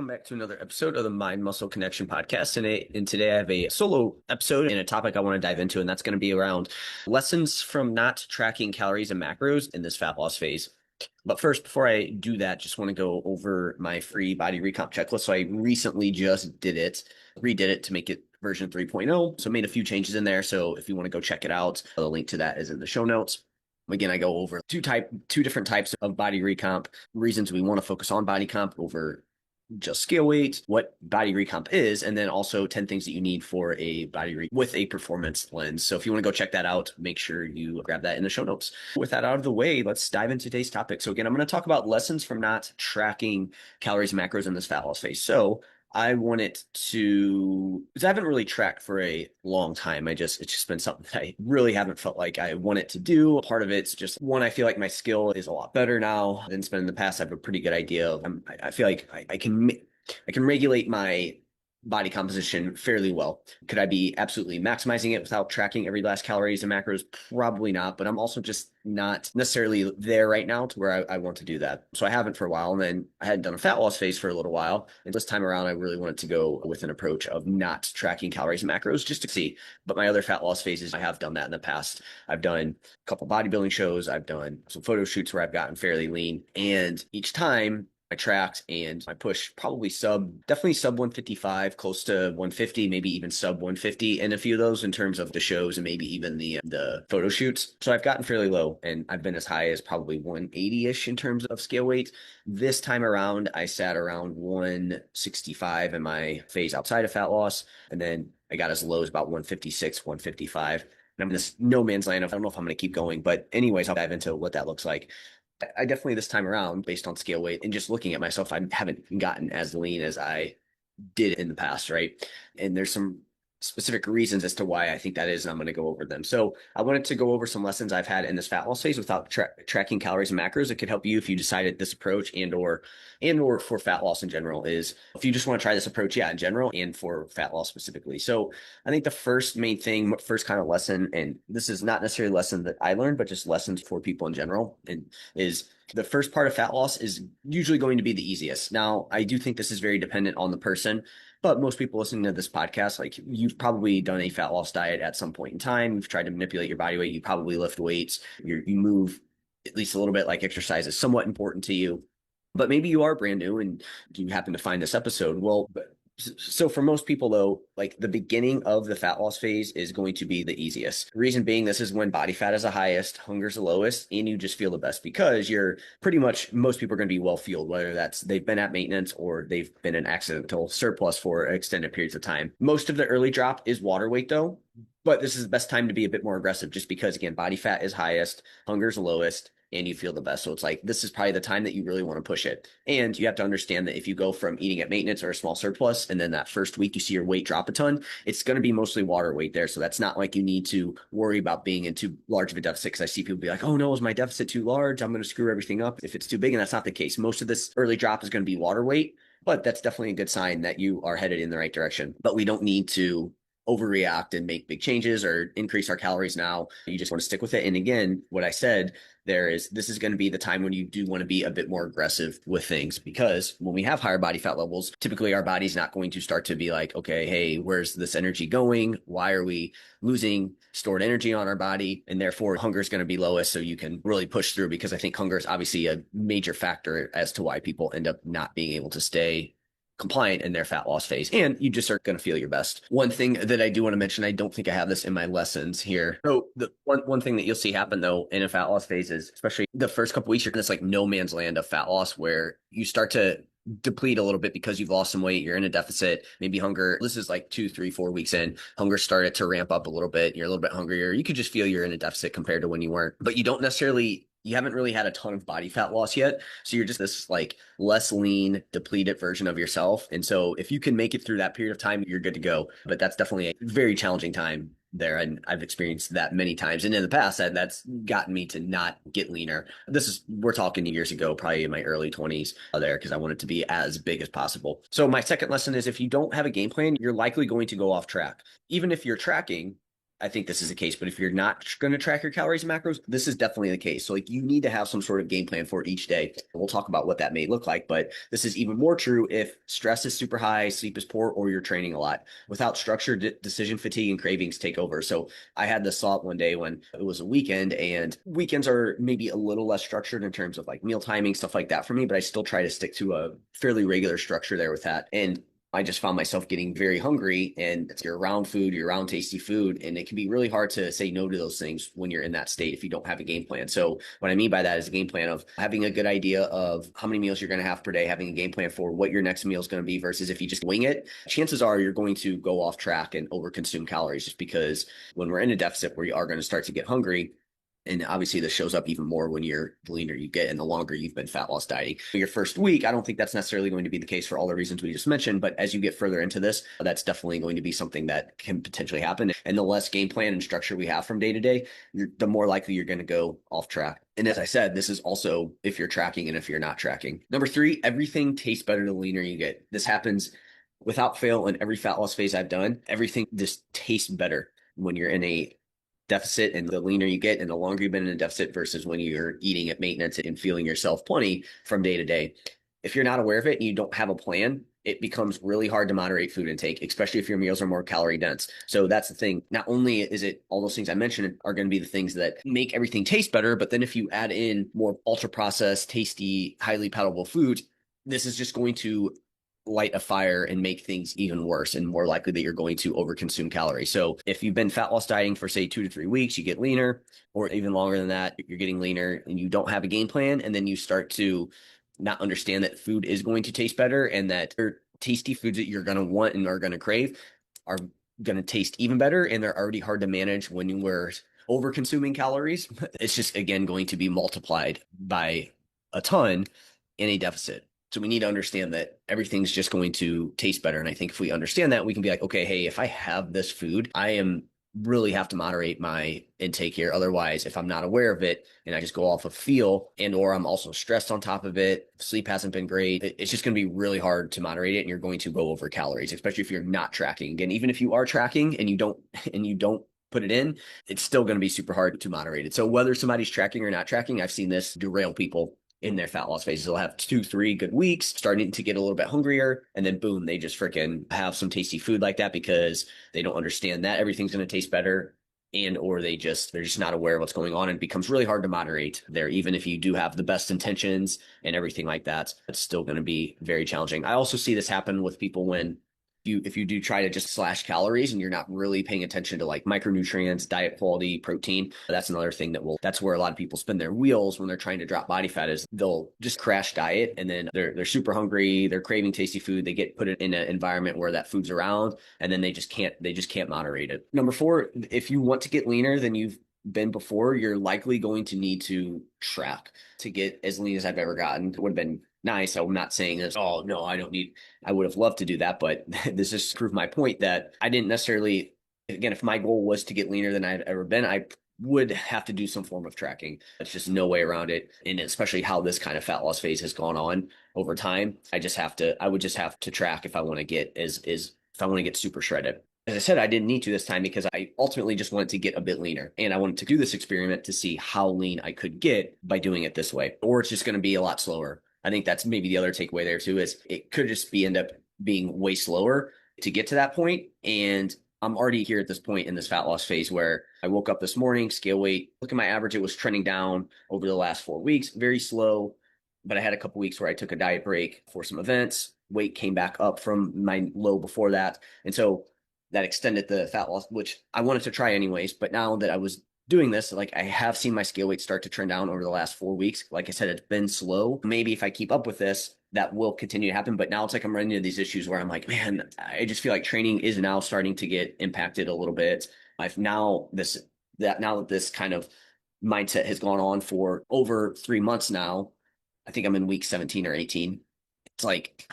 welcome back to another episode of the Mind Muscle Connection podcast. And today I have a solo episode and a topic I want to dive into, and that's going to be around lessons from not tracking calories and macros in this fat loss phase. But first, before I do that, just want to go over my free body recomp checklist. So I recently just redid it to make it version 3.0. So made a few changes in there. So if you want to go check it out, the link to that is in the show notes. Again, I go over two different types of body recomp, reasons we want to focus on body comp over just scale weight, what body recomp is, and then also 10 things that you need for a with a performance lens. So if you want to go check that out, make sure you grab that in the show notes. With that out of the way, let's dive into today's topic. So again, I'm going to talk about lessons from not tracking calories and macros in this fat loss phase. So I wanted to, because I haven't really tracked for a long time. It's just been something that I really haven't felt like I wanted to do. Part of it's just one, I feel like my skill is a lot better now than it's been in the past. I have a pretty good idea of, I feel like I can regulate my body composition fairly well. Could I be absolutely maximizing it without tracking every last calories and macros? Probably not, but I'm also just not necessarily there right now to where I want to do that. So I haven't for a while, and then I hadn't done a fat loss phase for a little while. And this time around, I really wanted to go with an approach of not tracking calories and macros just to see. But my other fat loss phases, I have done that in the past. I've done a couple bodybuilding shows. I've done some photo shoots where I've gotten fairly lean. And each time I tracked and I pushed definitely sub 155, close to 150, maybe even sub 150 in a few of those in terms of the shows and maybe even the photo shoots. So I've gotten fairly low and I've been as high as probably 180-ish in terms of scale weight. This time around, I sat around 165 in my phase outside of fat loss. And then I got as low as about 156, 155. And I'm in this no man's land of, I don't know if I'm going to keep going, but anyways, I'll dive into what that looks like. I definitely this time around, based on scale weight and just looking at myself, I haven't gotten as lean as I did in the past, right? And there's some specific reasons as to why I think that is, and I'm going to go over them. So I wanted to go over some lessons I've had in this fat loss phase without tracking calories and macros. It could help you if you decided this approach and or for fat loss in general is if you just want to try this approach, in general and for fat loss specifically. So I think the first main thing, first kind of lesson, and this is not necessarily a lesson that I learned, but just lessons for people in general, and is the first part of fat loss is usually going to be the easiest. Now, I do think this is very dependent on the person. But most people listening to this podcast, like you've probably done a fat loss diet at some point in time. You've tried to manipulate your body weight. You probably lift weights. You move at least a little bit, like exercise is somewhat important to you. But maybe you are brand new and you happen to find this episode. So for most people, though, like the beginning of the fat loss phase is going to be the easiest. The reason being, this is when body fat is the highest, hunger's the lowest, and you just feel the best because you're pretty much, most people are going to be well fueled, whether that's they've been at maintenance or they've been in accidental surplus for extended periods of time. Most of the early drop is water weight, though. But this is the best time to be a bit more aggressive just because, again, body fat is highest, hunger's lowest, and you feel the best. So it's like, this is probably the time that you really want to push it. And you have to understand that if you go from eating at maintenance or a small surplus, and then that first week you see your weight drop a ton, it's going to be mostly water weight there. So that's not like you need to worry about being in too large of a deficit. Because I see people be like, oh no, is my deficit too large? I'm going to screw everything up if it's too big. And that's not the case. Most of this early drop is going to be water weight, but that's definitely a good sign that you are headed in the right direction. But we don't need to overreact and make big changes or increase our calories now. You just want to stick with it. And again, what I said this is going to be the time when you do want to be a bit more aggressive with things, because when we have higher body fat levels, typically our body's not going to start to be like, okay, hey, where's this energy going? Why are we losing stored energy on our body? And therefore hunger is going to be lowest. So you can really push through, because I think hunger is obviously a major factor as to why people end up not being able to stay compliant in their fat loss phase, and you just are going to feel your best. One thing that I do want to mention, I don't think I have this in my lessons here. So the one thing that you'll see happen though in a fat loss phase is, especially the first couple weeks, you're in this like no man's land of fat loss where you start to deplete a little bit because you've lost some weight, you're in a deficit, maybe hunger. This is like 2, 3, 4 weeks in. Hunger started to ramp up a little bit. You're a little bit hungrier. You could just feel you're in a deficit compared to when you weren't, but you haven't really had a ton of body fat loss yet. So you're just this like less lean, depleted version of yourself. And so if you can make it through that period of time, you're good to go. But that's definitely a very challenging time there. And I've experienced that many times. And in the past, that's gotten me to not get leaner. We're talking years ago, probably in my early 20s there, because I wanted to be as big as possible. So my second lesson is, if you don't have a game plan, you're likely going to go off track. Even if you're tracking, I think this is the case, but if you're not going to track your calories and macros, this is definitely the case. So like you need to have some sort of game plan for each day. We'll talk about what that may look like, but this is even more true if stress is super high, sleep is poor, or you're training a lot. Without structure, decision fatigue and cravings take over. So I had this thought one day when it was a weekend, and weekends are maybe a little less structured in terms of like meal timing, stuff like that for me, but I still try to stick to a fairly regular structure there with that. And I just found myself getting very hungry, and you're around food, you're around tasty food, and it can be really hard to say no to those things when you're in that state if you don't have a game plan. So what I mean by that is a game plan of having a good idea of how many meals you're going to have per day, having a game plan for what your next meal is going to be versus if you just wing it, chances are you're going to go off track and overconsume calories just because when we're in a deficit where you are going to start to get hungry, and obviously, this shows up even more when you're the leaner you get and the longer you've been fat loss dieting. Your first week, I don't think that's necessarily going to be the case for all the reasons we just mentioned. But as you get further into this, that's definitely going to be something that can potentially happen. And the less game plan and structure we have from day to day, the more likely you're going to go off track. And as I said, this is also if you're tracking and if you're not tracking. Number 3, everything tastes better the leaner you get. This happens without fail in every fat loss phase I've done. Everything just tastes better when you're in a deficit, and the leaner you get and the longer you've been in a deficit versus when you're eating at maintenance and feeling yourself plenty from day to day. If you're not aware of it and you don't have a plan, it becomes really hard to moderate food intake, especially if your meals are more calorie dense. So that's the thing. Not only is it all those things I mentioned are going to be the things that make everything taste better, but then if you add in more ultra processed, tasty, highly palatable foods, this is just going to light a fire and make things even worse and more likely that you're going to overconsume calories. So if you've been fat loss dieting for say 2 to 3 weeks, you get leaner, or even longer than that, you're getting leaner and you don't have a game plan. And then you start to not understand that food is going to taste better and that tasty foods that you're going to want and are going to crave are going to taste even better. And they're already hard to manage when you were over consuming calories. It's just, again, going to be multiplied by a ton in a deficit. So we need to understand that everything's just going to taste better. And I think if we understand that, we can be like, okay, hey, if I have this food, I am really have to moderate my intake here. Otherwise, if I'm not aware of it and I just go off of feel and or I'm also stressed on top of it, sleep hasn't been great, it's just going to be really hard to moderate it and you're going to go over calories, especially if you're not tracking. Again, even if you are tracking and you don't put it in, it's still going to be super hard to moderate it. So whether somebody's tracking or not tracking, I've seen this derail people in their fat loss phases. They'll have 2, 3 good weeks, starting to get a little bit hungrier, and then boom, they just freaking have some tasty food like that because they don't understand that everything's going to taste better, and or they're just not aware of what's going on, and it becomes really hard to moderate there. Even if you do have the best intentions and everything like that, it's still going to be very challenging. I also see this happen with people when if you do try to just slash calories and you're not really paying attention to like micronutrients, diet quality, protein, that's another thing that's where a lot of people spin their wheels when they're trying to drop body fat is they'll just crash diet and then they're super hungry, they're craving tasty food, they get put in an environment where that food's around and then they just can't moderate it. Number 4, if you want to get leaner than you've been before, you're likely going to need to track to get as lean as I've ever gotten. It would have been nice. I'm not saying this, oh no, I would have loved to do that, but this just proved my point that I didn't necessarily, again, if my goal was to get leaner than I've ever been, I would have to do some form of tracking. There's just no way around it. And especially how this kind of fat loss phase has gone on over time, I would just have to track if I want to get if I want to get super shredded. As I said, I didn't need to this time because I ultimately just wanted to get a bit leaner. And I wanted to do this experiment to see how lean I could get by doing it this way. Or it's just going to be a lot slower. I think that's maybe the other takeaway there too, is it could just end up being way slower to get to that point. And I'm already here at this point in this fat loss phase where I woke up this morning, scale weight, look at my average, it was trending down over the last 4 weeks, very slow. But I had a couple weeks where I took a diet break for some events. Weight came back up from my low before that. And so that extended the fat loss, which I wanted to try anyways. But now that I was doing this, like I have seen my scale weight start to trend down over the last 4 weeks. Like I said, it's been slow. Maybe if I keep up with this, that will continue to happen. But now it's like I'm running into these issues where I'm like, man, I just feel like training is now starting to get impacted a little bit. Now that this kind of mindset has gone on for over 3 months now, I think I'm in week 17 or 18. it's like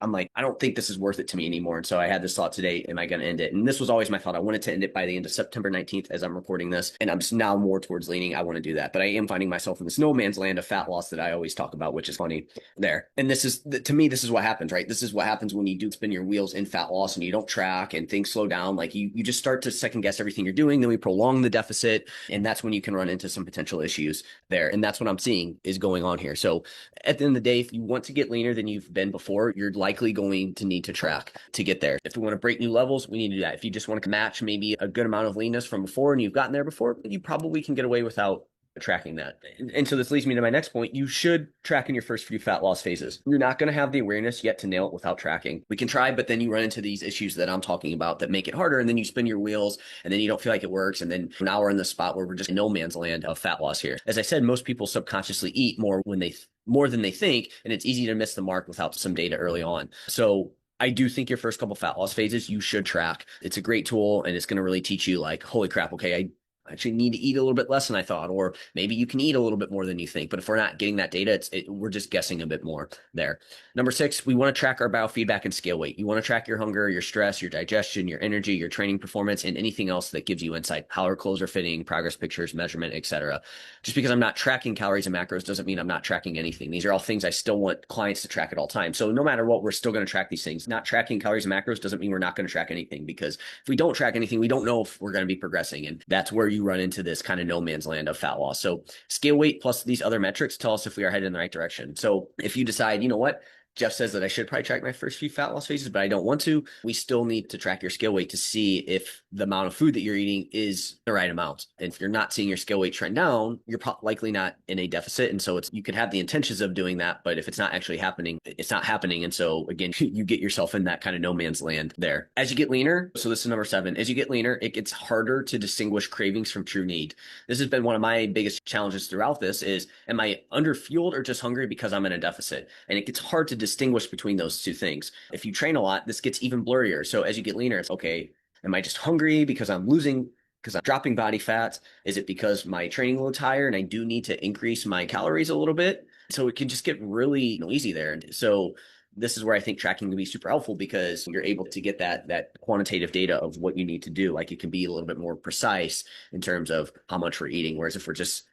I'm like, I don't think this is worth it to me anymore. And so I had this thought today, am I going to end it? And this was always my thought. I wanted to end it by the end of September 19th as I'm recording this. And I'm just now more towards leaning, I want to do that. But I am finding myself in this no man's land of fat loss that I always talk about, which is funny there. And this is, to me, this is what happens, right? This is what happens when you do spin your wheels in fat loss and you don't track and things slow down. Like you just start to second guess everything you're doing. Then we prolong the deficit. And that's when you can run into some potential issues there. And that's what I'm seeing is going on here. So at the end of the day, if you want to get leaner than you've been before, you're likely going to need to track to get there. If we want to break new levels, we need to do that. If you just want to match maybe a good amount of leanness from before and you've gotten there before, you probably can get away without tracking that. And so this leads me to my next point. You should track in your first few fat loss phases. You're not going to have the awareness yet to nail it without tracking. We can try, but then you run into these issues that I'm talking about that make it harder. And then you spin your wheels and then you don't feel like it works. And then now we're in the spot where we're just in no man's land of fat loss here. As I said, most people subconsciously eat more more than they think. And it's easy to miss the mark without some data early on. So I do think your first couple fat loss phases, you should track. It's a great tool and it's going to really teach you like, holy crap, okay, I actually need to eat a little bit less than I thought, or maybe you can eat a little bit more than you think. But if we're not getting that data, we're just guessing a bit more there. Number 6, we want to track our biofeedback and scale weight. You want to track your hunger, your stress, your digestion, your energy, your training performance, and anything else that gives you insight. How our clothes are fitting, progress pictures, measurement, etc. Just because I'm not tracking calories and macros doesn't mean I'm not tracking anything. These are all things I still want clients to track at all times. So no matter what, we're still going to track these things. Not tracking calories and macros doesn't mean we're not going to track anything, because if we don't track anything, we don't know if we're going to be progressing. And that's where you run into this kind of no man's land of fat loss. So scale weight plus these other metrics tell us if we are headed in the right direction. So if you decide, you know what, Jeff says that I should probably track my first few fat loss phases, but I don't want to, we still need to track your scale weight to see if the amount of food that you're eating is the right amount. And if you're not seeing your scale weight trend down, you're likely not in a deficit. And so you could have the intentions of doing that, but if it's not actually happening, it's not happening. And so again, you get yourself in that kind of no man's land there. As you get leaner, so this is number 7, as you get leaner, it gets harder to distinguish cravings from true need. This has been one of my biggest challenges throughout this is, am I underfueled or just hungry because I'm in a deficit? And it gets hard to distinguish between those two things. If you train a lot, this gets even blurrier. So as you get leaner, it's okay, am I just hungry because I'm dropping body fat? Is it because my training load's higher and I do need to increase my calories a little bit? So it can just get really noisy there. And so this is where I think tracking can be super helpful, because you're able to get that quantitative data of what you need to do. Like it can be a little bit more precise in terms of how much we're eating. Whereas if we're just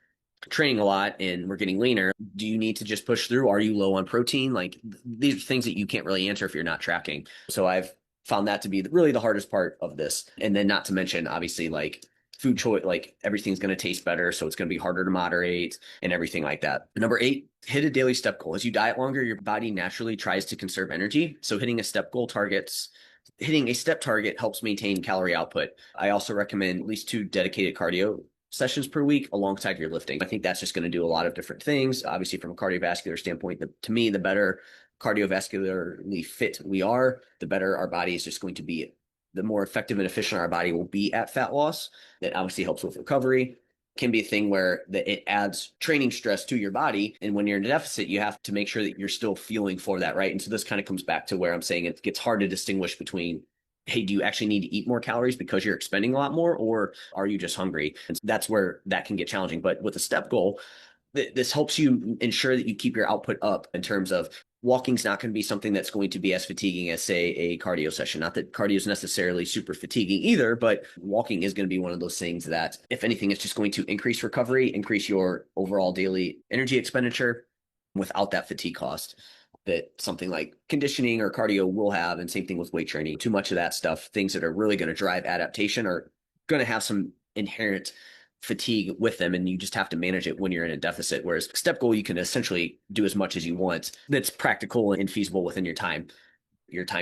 training a lot and we're getting leaner, do you need to just push through? Are you low on protein? Like these are things that you can't really answer if you're not tracking. So I've found that to be really the hardest part of this. And then not to mention, obviously, like food choice, like everything's going to taste better. So it's going to be harder to moderate and everything like that. Number 8, hit a daily step goal. As you diet longer, your body naturally tries to conserve energy. So hitting a step target helps maintain calorie output. I also recommend at least 2 dedicated cardio sessions per week alongside your lifting. I think that's just going to do a lot of different things. Obviously, from a cardiovascular standpoint, to me, the better cardiovascularly fit we are, the better our body is just going to be, the more effective and efficient our body will be at fat loss. That obviously helps with recovery. Can be a thing where it adds training stress to your body. And when you're in a deficit, you have to make sure that you're still fueling for that, right? And so this kind of comes back to where I'm saying it gets hard to distinguish between, hey, do you actually need to eat more calories because you're expending a lot more, or are you just hungry? And so that's where that can get challenging. But with a step goal, this helps you ensure that you keep your output up in terms of walking's not going to be something that's going to be as fatiguing as, say, a cardio session. Not that cardio is necessarily super fatiguing either, but walking is going to be one of those things that, if anything, is just going to increase recovery, increase your overall daily energy expenditure without that fatigue cost that something like conditioning or cardio will have. And same thing with weight training. Too much of that stuff, things that are really going to drive adaptation, are going to have some inherent fatigue with them, and you just have to manage it when you're in a deficit. Whereas step goal, you can essentially do as much as you want that's practical and feasible within your time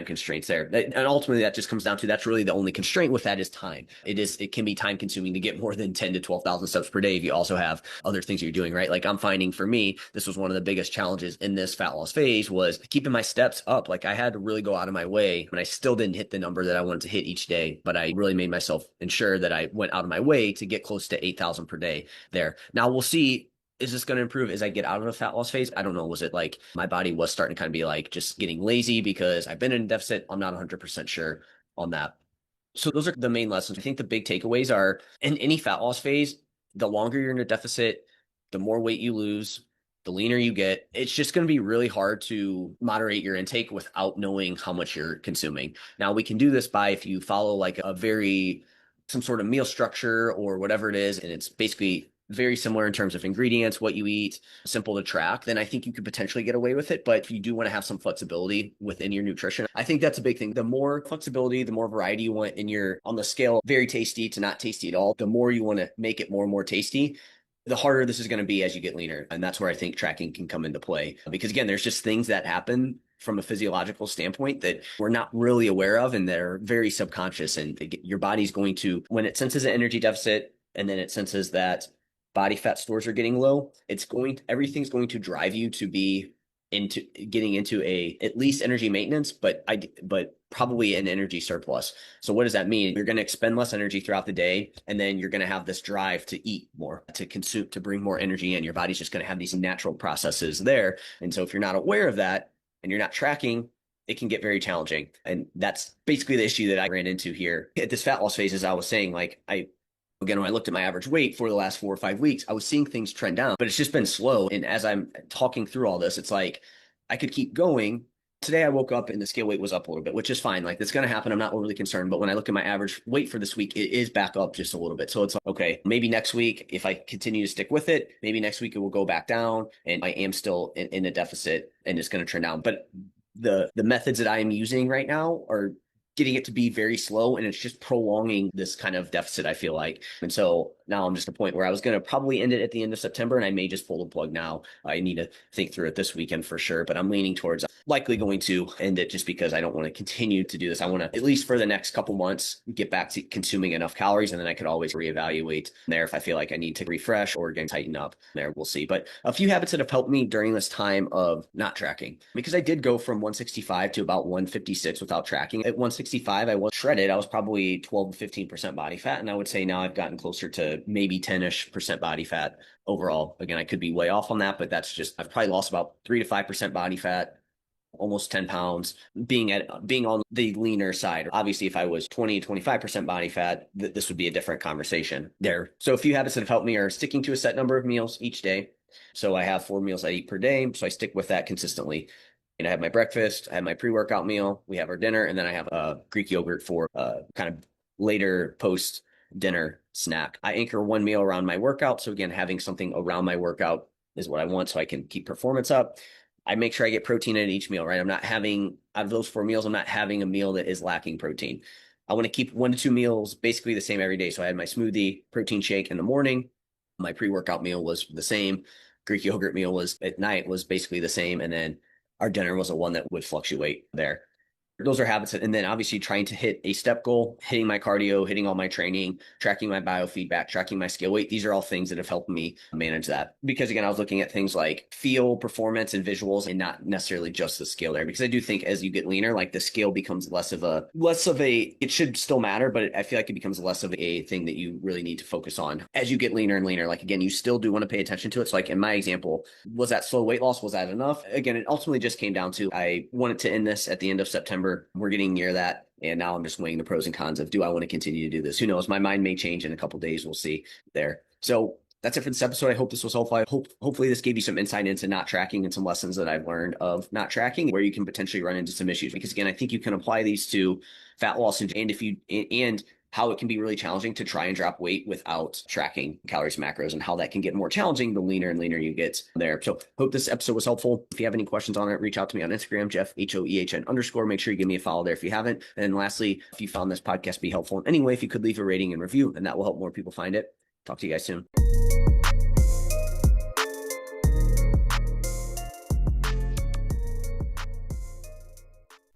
constraints there. And ultimately that just comes down to, that's really the only constraint with that is time. It can be time consuming to get more than 10 to 12,000 steps per day if you also have other things you're doing, right? Like I'm finding, for me, this was one of the biggest challenges in this fat loss phase, was keeping my steps up. Like I had to really go out of my way, and I still didn't hit the number that I wanted to hit each day, but I really made myself ensure that I went out of my way to get close to 8,000 per day there. Now we'll see, is this going to improve as I get out of the fat loss phase? I don't know. Was it like my body was starting to kind of be like just getting lazy because I've been in a deficit? I'm not 100% sure on that. So those are the main lessons. I think the big takeaways are, in any fat loss phase, the longer you're in a deficit, the more weight you lose, the leaner you get, it's just going to be really hard to moderate your intake without knowing how much you're consuming. Now, we can do this by if you follow like some sort of meal structure or whatever it is, and it's basically very similar in terms of ingredients, what you eat, simple to track, then I think you could potentially get away with it. But if you do want to have some flexibility within your nutrition, I think that's a big thing. The more flexibility, the more variety you want in your on the scale, very tasty to not tasty at all, the more you want to make it more and more tasty, the harder this is going to be as you get leaner. And that's where I think tracking can come into play. Because again, there's just things that happen from a physiological standpoint that we're not really aware of, and they're very subconscious. And your body's going to, when it senses an energy deficit and then it senses that body fat stores are getting low, everything's going to drive you to be into getting into a at least energy maintenance, but probably an energy surplus. So what does that mean? You're going to expend less energy throughout the day, and then you're going to have this drive to eat more, to consume, to bring more energy in. Your body's just going to have these natural processes there. And so if you're not aware of that and you're not tracking, it can get very challenging. And that's basically the issue that I ran into here at this fat loss phase. As I was saying, like again, when I looked at my average weight for the last 4 or 5 weeks, I was seeing things trend down, but it's just been slow. And as I'm talking through all this, it's like I could keep going. Today I woke up and the scale weight was up a little bit, which is fine. Like that's going to happen. I'm not overly concerned. But when I look at my average weight for this week, it is back up just a little bit. So it's like, okay, maybe next week, if I continue to stick with it, maybe next week it will go back down and I am still in a deficit and it's going to trend down. But the methods that I am using right now are getting it to be very slow, and it's just prolonging this kind of deficit, I feel like. And so now I'm just at a point where I was going to probably end it at the end of September, and I may just pull the plug now. I need to think through it this weekend for sure, but I'm leaning towards likely going to end it just because I don't want to continue to do this. I want to, at least for the next couple months, get back to consuming enough calories, and then I could always reevaluate there if I feel like I need to refresh or again tighten up there. We'll see. But a few habits that have helped me during this time of not tracking, because I did go from 165 to about 156 without tracking. At 165, I was shredded. I was probably 12 to 15% body fat. And I would say now I've gotten closer to maybe 10-ish% body fat overall. Again, I could be way off on that, but that's just, I've probably lost about 3 to 5% body fat, almost 10 pounds, being on the leaner side. Obviously, if I was 20 to 25% body fat, this would be a different conversation there. So a few habits that have helped me are sticking to a set number of meals each day. So I have 4 meals I eat per day. So I stick with that consistently. And I have my breakfast, I have my pre-workout meal, we have our dinner, and then I have a Greek yogurt for kind of later post-dinner snack. I anchor one meal around my workout. So again, having something around my workout is what I want so I can keep performance up. I make sure I get protein in each meal, right? I'm not having, out of those 4 meals, I'm not having a meal that is lacking protein. I want to keep 1 to 2 meals basically the same every day. So I had my smoothie, protein shake in the morning. My pre-workout meal was the same. Greek yogurt meal was at night was basically the same. And then our dinner was the one that would fluctuate there. Those are habits. And then obviously trying to hit a step goal, hitting my cardio, hitting all my training, tracking my biofeedback, tracking my scale weight. These are all things that have helped me manage that. Because again, I was looking at things like feel, performance, and visuals, and not necessarily just the scale there. Because I do think as you get leaner, like the scale becomes less of a, it should still matter, but I feel like it becomes less of a thing that you really need to focus on. As you get leaner and leaner, like again, you still do want to pay attention to it. So like in my example, was that slow weight loss? Was that enough? Again, it ultimately just came down to, I wanted to end this at the end of September. We're getting near that. And now I'm just weighing the pros and cons of, do I want to continue to do this? Who knows? My mind may change in a couple of days. We'll see there. So that's it for this episode. I hope this was helpful. Hopefully this gave you some insight into not tracking and some lessons that I've learned of not tracking, where you can potentially run into some issues. Because again, I think you can apply these to fat loss and how it can be really challenging to try and drop weight without tracking calories, macros, and how that can get more challenging the leaner and leaner you get there. So hope this episode was helpful. If you have any questions on it, reach out to me on Instagram, Jeff, HOEHN_. Make sure you give me a follow there if you haven't. And then lastly, if you found this podcast be helpful in any way, if you could leave a rating and review, and that will help more people find it. Talk to you guys soon.